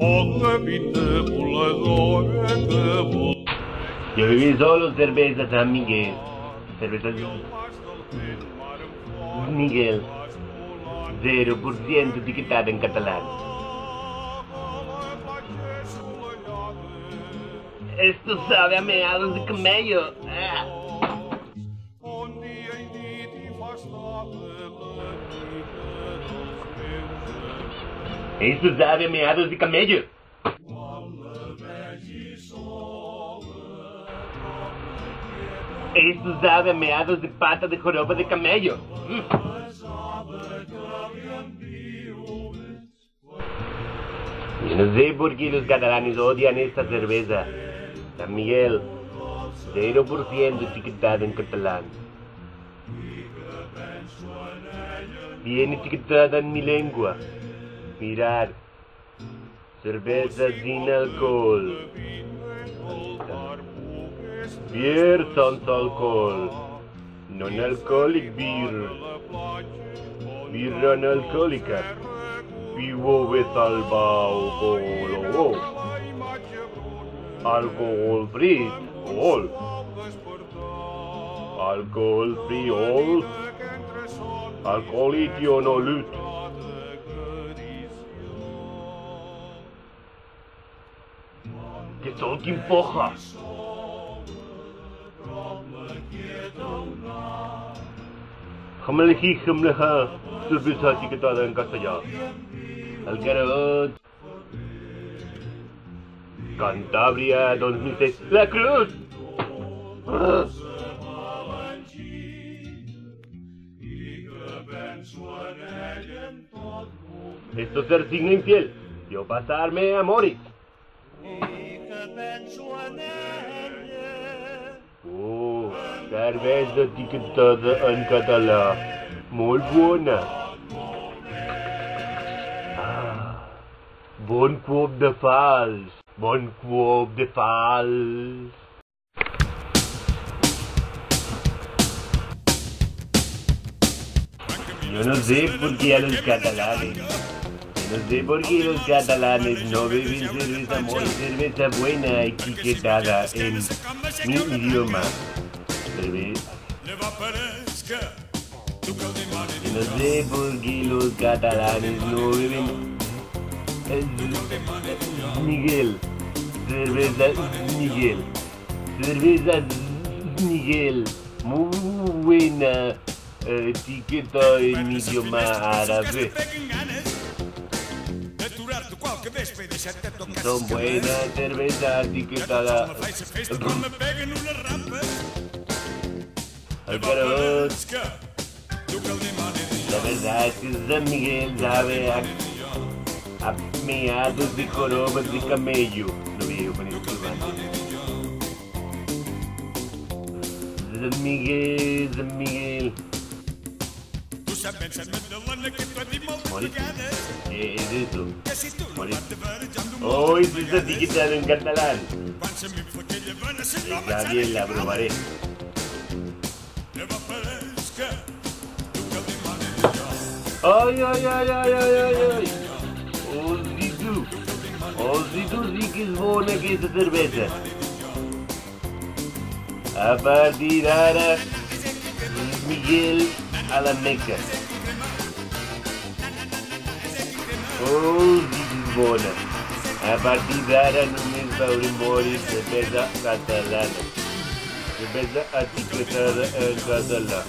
Yo viví solo cerveza San Miguel. Cerveza Miguel. 0% etiquetada en catalán. Esto sabe a meados de camello. Esto sabe a meados de camello. Esto sabe a meados de pata de joroba de camello. Yo no sé por qué los catalanes odian esta cerveza. San Miguel, 0% etiquetada en catalán. Bien etiquetada en mi lengua. Mirar. Cerveza sin alcohol. Beer sans alcohol. Non-alcoholic beer. Birra non-alcoholica. Vivo with alcohol. Alcohol free. All. Alcohol free all. Alcoholitio no lut. Que son que empuja. Hamleha, cerveza etiquetada en castellano. Algarot. Cantabria 2006. La Cruz. Esto es ser signo infiel. Yo pasarme a morir. Oh, cerveza etiquetada en catalán. Muy buena. Bon cop de fals. Bon cop de fals. Yo no sé por qué a los catalanes. No sé por qué los catalanes no beben cerveza muy cerveza buena etiquetada en mi idioma. Cerveza. No sé por qué los catalanes no beben Miguel. Cerveza Miguel. Cerveza Miguel. Muy buena etiqueta en mi idioma árabe. Son buenas cervezas etiquetadas. Algarot. La verdad es que San Miguel sabe a meados de jorobas de camello. Lo veo con el turbante. San Miguel, San Miguel. Moris, ¿qué es eso? Moris. Oh, esto está etiquetado en catalán. Está bien, la probaré. Ay, ay, ay, ay, ay, ay, ay. Osito sí que es buena que esta cerveza. A partir de ahora, Miguel a la Meca. Oh, sí que es buena. A partir de ahora no me favorece cerveza catalana. Cerveza etiquetada en catalán.